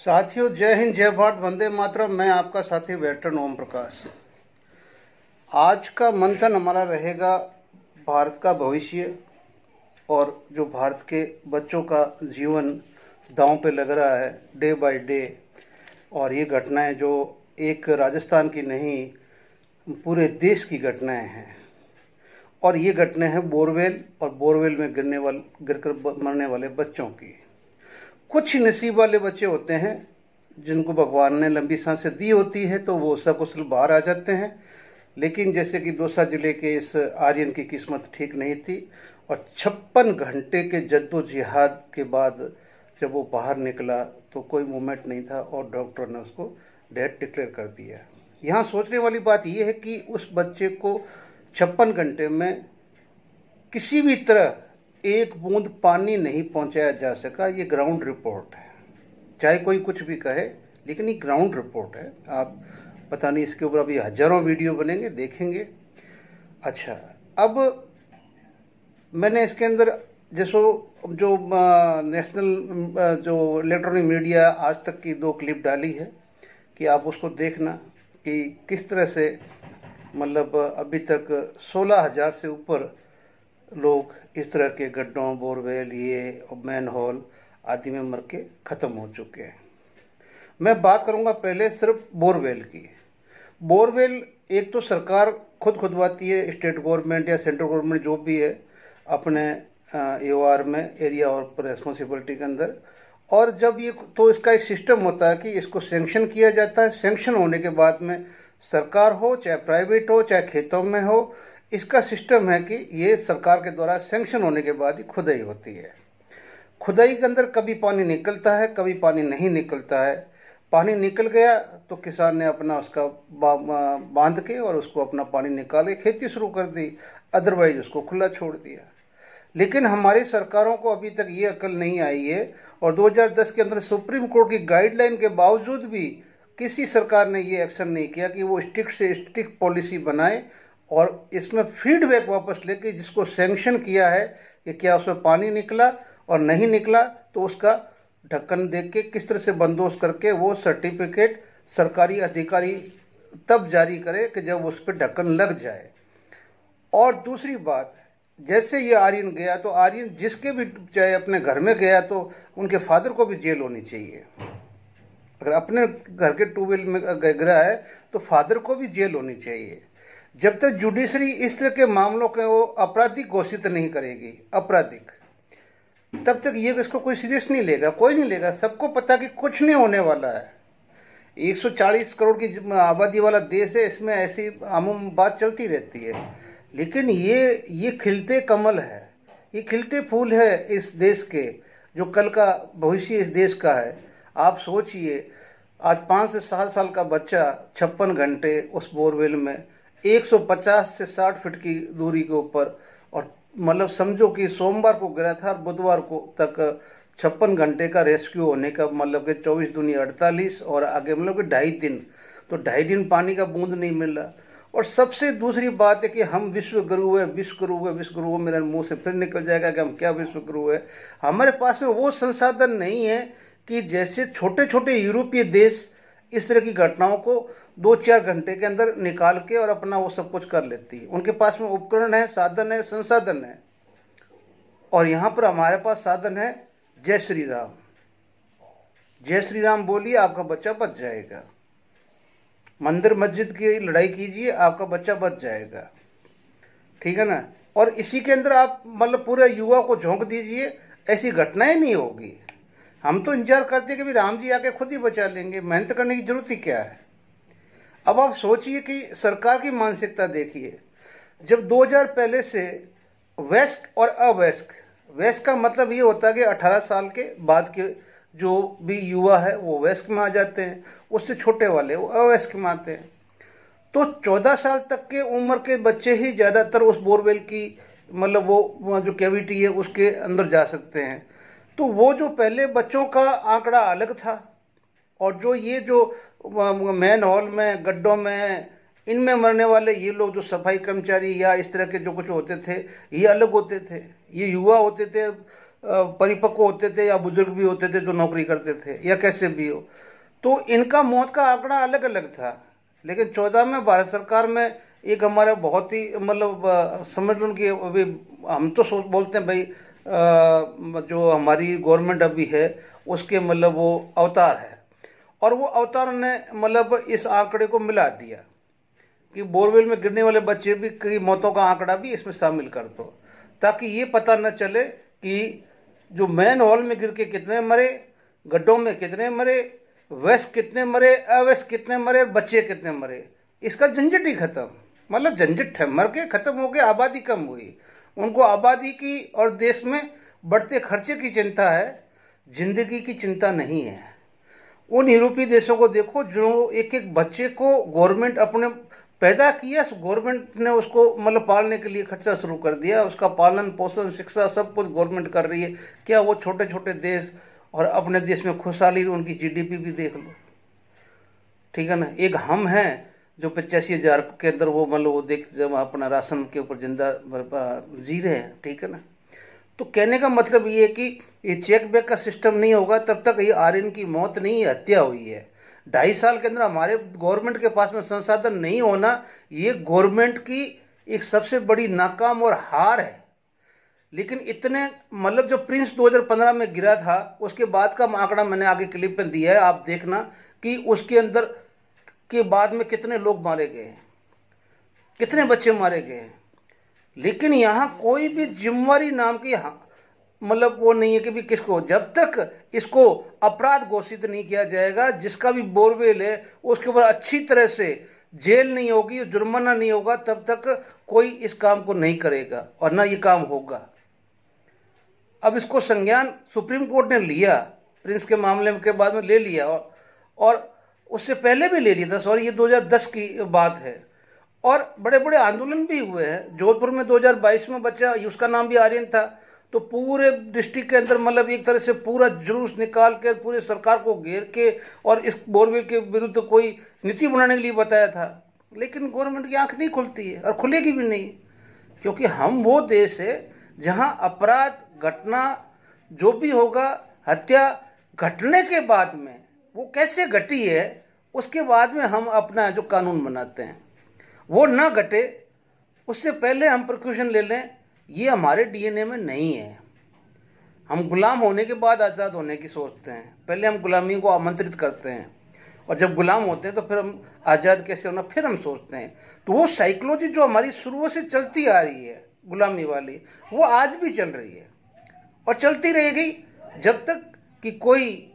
साथियों, जय हिंद, जय भारत, वंदे मातरम। मैं आपका साथी वेटरन ओम प्रकाश। आज का मंथन हमारा रहेगा भारत का भविष्य और जो भारत के बच्चों का जीवन दांव पे लग रहा है डे बाय डे। और ये घटनाएं जो एक राजस्थान की नहीं, पूरे देश की घटनाएं हैं। और ये घटनाएं हैं बोरवेल और बोरवेल में गिरकर मरने वाले बच्चों की। कुछ ही नसीब वाले बच्चे होते हैं जिनको भगवान ने लंबी सांसें दी होती है, तो वो सकुशल बाहर आ जाते हैं। लेकिन जैसे कि दौसा जिले के इस आर्यन की किस्मत ठीक नहीं थी और 56 घंटे के जद्दोजिहाद के बाद जब वो बाहर निकला तो कोई मूवमेंट नहीं था और डॉक्टर ने उसको डेड डिक्लेयर कर दिया। यहाँ सोचने वाली बात यह है कि उस बच्चे को 56 घंटे में किसी भी तरह एक बूंद पानी नहीं पहुंचाया जा सका। ये ग्राउंड रिपोर्ट है, चाहे कोई कुछ भी कहे, लेकिन ये ग्राउंड रिपोर्ट है। आप पता नहीं, इसके ऊपर अभी हजारों वीडियो बनेंगे, देखेंगे। अच्छा, अब मैंने इसके अंदर जो नेशनल जो इलेक्ट्रॉनिक मीडिया आज तक की 2 क्लिप डाली है कि आप उसको देखना कि किस तरह से मतलब अभी तक 16,000 से ऊपर लोग इस तरह के गड्ढों, बोरवेल, ये मैन होल आदि में मर के खत्म हो चुके हैं। मैं बात करूंगा पहले सिर्फ बोरवेल की। बोरवेल एक तो सरकार खुद खुदवाती है, स्टेट गवर्नमेंट या सेंट्रल गवर्नमेंट जो भी है अपने एओआर में, एरिया और रेस्पॉन्सिबिलिटी के अंदर। और जब ये तो इसका एक सिस्टम होता है कि इसको सैंक्शन किया जाता है। सैंक्शन होने के बाद में सरकार हो चाहे प्राइवेट हो चाहे खेतों में हो, इसका सिस्टम है कि ये सरकार के द्वारा सैंक्शन होने के बाद ही खुदाई होती है। खुदाई के अंदर कभी पानी निकलता है, कभी पानी नहीं निकलता है। पानी निकल गया तो किसान ने अपना उसका बांध के और उसको अपना पानी निकाल के खेती शुरू कर दी, अदरवाइज उसको खुला छोड़ दिया। लेकिन हमारी सरकारों को अभी तक ये अकल नहीं आई है और 2010 के अंदर सुप्रीम कोर्ट की गाइडलाइन के बावजूद भी किसी सरकार ने ये एक्शन नहीं किया कि वो स्ट्रिक्ट से स्ट्रिक्ट पॉलिसी बनाए और इसमें फीडबैक वापस लेके जिसको सैंक्शन किया है कि क्या उसमें पानी निकला और नहीं निकला तो उसका ढक्कन देख के किस तरह से बंदोबस्त करके वो सर्टिफिकेट सरकारी अधिकारी तब जारी करे कि जब उस पर ढक्कन लग जाए। और दूसरी बात, जैसे ये आर्यन गया तो आर्यन जिसके भी चाहे अपने घर में गया तो उनके फादर को भी जेल होनी चाहिए। अगर अपने घर के ट्यूबवेल में गिरा है तो फादर को भी जेल होनी चाहिए। जब तक जुडिशरी इस तरह के मामलों के वो आपराधिक घोषित नहीं करेगी, आपराधिक, तब तक ये इसको कोई सीरियस नहीं लेगा, कोई नहीं लेगा। सबको पता कि कुछ नहीं होने वाला है। 140 करोड़ की आबादी वाला देश है, इसमें ऐसी आम बात चलती रहती है। लेकिन ये खिलते कमल है, ये खिलते फूल है इस देश के, जो कल का भविष्य इस देश का है। आप सोचिए, आज 5 से 7 साल का बच्चा 56 घंटे उस बोरवेल में 150 से 60 फीट की दूरी के ऊपर, और मतलब समझो कि सोमवार को गिरा था, बुधवार को तक 56 घंटे का रेस्क्यू होने का मतलब कि 24 दूनी 48 और आगे मतलब कि 2.5 दिन, तो 2.5 दिन पानी का बूंद नहीं मिला। और सबसे दूसरी बात है कि हम विश्व गुरु है, विश्व गुरु है, विश्व गुरु है। मेरे मुंह से फिर निकल जाएगा कि हम क्या विश्व गुरु है। हमारे पास में वो संसाधन नहीं है कि जैसे छोटे छोटे यूरोपीय देश इस तरह की घटनाओं को 2-4 घंटे के अंदर निकाल के और अपना वो सब कुछ कर लेती है। उनके पास में उपकरण है, साधन है, संसाधन है। और यहां पर हमारे पास साधन है जय श्री राम। जय श्री राम बोलिए, आपका बच्चा बच जाएगा। मंदिर मस्जिद की लड़ाई कीजिए, आपका बच्चा बच जाएगा। ठीक है ना। और इसी के अंदर आप मतलब पूरे युवा को झोंक दीजिए, ऐसी घटनाएं नहीं होगी। हम तो इंतजार करते हैं कि भी राम जी आके खुद ही बचा लेंगे, मेहनत करने की जरूरत ही क्या है। अब आप सोचिए कि सरकार की मानसिकता देखिए। जब 2000 पहले से वयस्क और अवयस्क, वयस्क का मतलब ये होता है कि 18 साल के बाद के जो भी युवा है वो वयस्क में आ जाते हैं, उससे छोटे वाले वो अवयस्क में आते हैं। तो 14 साल तक के उम्र के बच्चे ही ज्यादातर उस बोरवेल की मतलब वो जो कैविटी है उसके अंदर जा सकते हैं। तो वो जो पहले बच्चों का आंकड़ा अलग था और जो ये जो मैन हॉल में, गड्ढों में, इनमें मरने वाले ये लोग जो सफाई कर्मचारी या इस तरह के जो कुछ होते थे, ये अलग होते थे। ये युवा होते थे परिपक्व होते थे या बुजुर्ग भी होते थे जो नौकरी करते थे या कैसे भी हो, तो इनका मौत का आंकड़ा अलग अलग था। लेकिन 14 में भारत सरकार में एक हमारे बहुत ही मतलब समझ लो कि अभी हम तो सोच बोलते हैं भाई जो हमारी गवर्नमेंट अभी है उसके मतलब वो अवतार है, और वो अवतार ने मतलब इस आंकड़े को मिला दिया कि बोरवेल में गिरने वाले बच्चे भी की मौतों का आंकड़ा भी इसमें शामिल कर दो, ताकि ये पता न चले कि जो मैन हॉल में गिर के कितने मरे, गड्ढों में कितने मरे, वयस्क कितने मरे, अवयस्क कितने मरे, बच्चे कितने मरे। इसका झंझट ही खत्म, मतलब झंझट है, मर के खत्म हो गए, आबादी कम हुई। उनको आबादी की और देश में बढ़ते खर्चे की चिंता है, जिंदगी की चिंता नहीं है। उन यूरोपीय देशों को देखो जो एक एक बच्चे को गवर्नमेंट अपने पैदा किया, गवर्नमेंट ने उसको मतलब पालने के लिए खर्चा शुरू कर दिया, उसका पालन पोषण शिक्षा सब कुछ गवर्नमेंट कर रही है। क्या वो छोटे छोटे देश और अपने देश में खुशहाली, उनकी जीडीपी भी देख लो, ठीक है ना। एक हम हैं जो 85,000 के अंदर वो मतलब वो देख जब अपना राशन के ऊपर जिंदा जी रहे हैं, ठीक है ना। तो कहने का मतलब ये है कि ये चेक बैक का सिस्टम नहीं होगा तब तक ये आर्यन की मौत नहीं है, हत्या हुई है। 2.5 साल के अंदर हमारे गवर्नमेंट के पास में संसाधन नहीं होना, ये गवर्नमेंट की एक सबसे बड़ी नाकाम और हार है। लेकिन इतने मतलब जो प्रिंस 2015 में गिरा था उसके बाद का आंकड़ा मैंने आगे क्लिप में दिया है, आप देखना कि उसके अंदर के बाद में कितने लोग मारे गए, कितने बच्चे मारे गए। लेकिन यहां कोई भी जिम्मेवारी नाम की मतलब वो नहीं है कि भी किसको, जब तक इसको अपराध घोषित नहीं किया जाएगा, जिसका भी बोरवेल है उसके ऊपर अच्छी तरह से जेल नहीं होगी, जुर्माना नहीं होगा, तब तक कोई इस काम को नहीं करेगा और ना ये काम होगा। अब इसको संज्ञान सुप्रीम कोर्ट ने लिया, प्रिंस के मामले के बाद में ले लिया, और उससे पहले भी ले लिया था, सॉरी ये 2010 की बात है। और बड़े बड़े आंदोलन भी हुए हैं। जोधपुर में 2022 में बच्चा, उसका नाम भी आर्यन था, तो पूरे डिस्ट्रिक्ट के अंदर मतलब एक तरह से पूरा जुलूस निकाल कर पूरे सरकार को घेर के और इस बोरवेल के विरुद्ध कोई नीति बनाने के लिए बताया था। लेकिन गवर्नमेंट की आंख नहीं खुलती है और खुलेगी भी नहीं, क्योंकि हम वो देश है जहां अपराध घटना जो भी होगा, हत्या घटने के बाद में वो कैसे घटी है उसके बाद में हम अपना जो कानून बनाते हैं, वो ना घटे उससे पहले हम प्रिकॉशन ले लें, ये हमारे डीएनए में नहीं है। हम गुलाम होने के बाद आज़ाद होने की सोचते हैं, पहले हम गुलामी को आमंत्रित करते हैं, और जब गुलाम होते हैं तो फिर हम आज़ाद कैसे होना फिर हम सोचते हैं। तो वो साइकोलॉजी जो हमारी शुरू से चलती आ रही है गुलामी वाली, वो आज भी चल रही है और चलती रहेगी जब तक कि कोई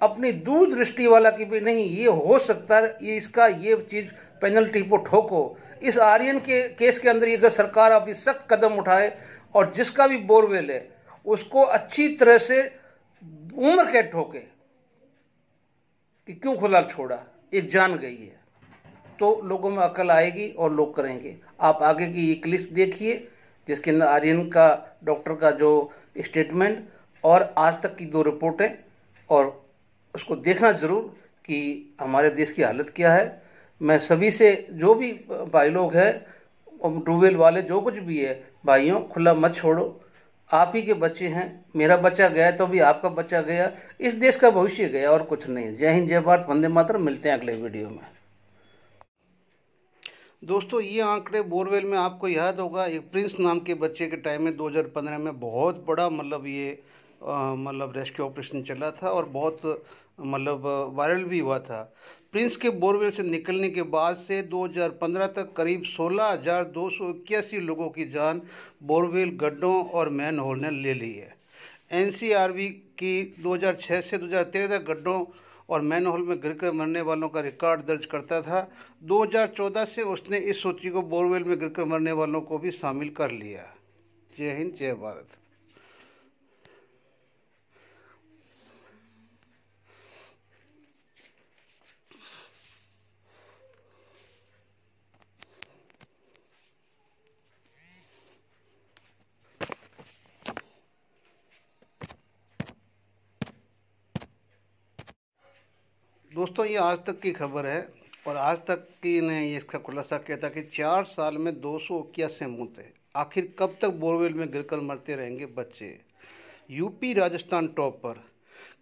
अपनी दूरदृष्टि वाला कि भी नहीं ये हो सकता है, ये इसका ये चीज पेनल्टी को ठोको। इस आर्यन के केस के अंदर अगर सरकार अभी सख्त कदम उठाए और जिसका भी बोरवेल है उसको अच्छी तरह से उम्र कैद ठोके कि क्यों खुला छोड़ा, एक जान गई है, तो लोगों में अकल आएगी और लोग करेंगे। आप आगे की ये क्लिप देखिए जिसके अंदर आर्यन का डॉक्टर का जो स्टेटमेंट और आज तक की 2 रिपोर्टें, और उसको देखना जरूर कि हमारे देश की हालत क्या है। मैं सभी से जो भी भाई लोग हैं, ट्यूबवेल वाले जो कुछ भी है, भाइयों खुला मत छोड़ो, आप ही के बच्चे हैं, मेरा बच्चा गया तो भी आपका बच्चा गया, इस देश का भविष्य गया और कुछ नहीं। जय हिंद, जय भारत, वंदे मातरम। मिलते हैं अगले वीडियो में। दोस्तों ये आंकड़े बोरवेल में आपको याद होगा एक प्रिंस नाम के बच्चे के टाइम में 2015 में बहुत बड़ा मतलब ये मतलब रेस्क्यू ऑपरेशन चला था और बहुत मतलब वायरल भी हुआ था। प्रिंस के बोरवेल से निकलने के बाद से 2015 तक करीब 16,281 लोगों की जान बोरवेल गड्ढों और मैन होल ने ले ली है। एनसीआरबी की 2006 से 2013 तक गड्ढों और मैन होल में गिरकर मरने वालों का रिकॉर्ड दर्ज करता था। 2014 से उसने इस सूची को बोरवेल में गिरकर मरने वालों को भी शामिल कर लिया। जय हिंद, जय भारत। दोस्तों ये आज तक की खबर है और आज तक की ने इसका खुलासा किया था कि 4 साल में 281 मौतें। आखिर कब तक बोरवेल में गिरकर मरते रहेंगे बच्चे? यूपी राजस्थान टॉप पर।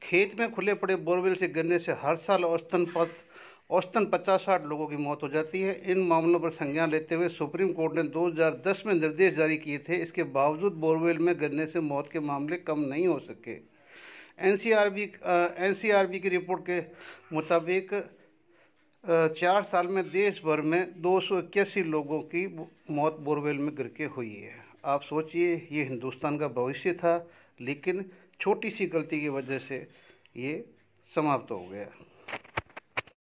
खेत में खुले पड़े बोरवेल से गिरने से हर साल औसतन 50-60 लोगों की मौत हो जाती है। इन मामलों पर संज्ञान लेते हुए सुप्रीम कोर्ट ने 2010 में निर्देश जारी किए थे। इसके बावजूद बोरवेल में गिरने से मौत के मामले कम नहीं हो सके। एनसीआरबी की रिपोर्ट के मुताबिक 4 साल में देश भर में 281 लोगों की मौत बोरवेल में गिर के हुई है। आप सोचिए, ये हिंदुस्तान का भविष्य था, लेकिन छोटी सी गलती की वजह से ये समाप्त हो गया।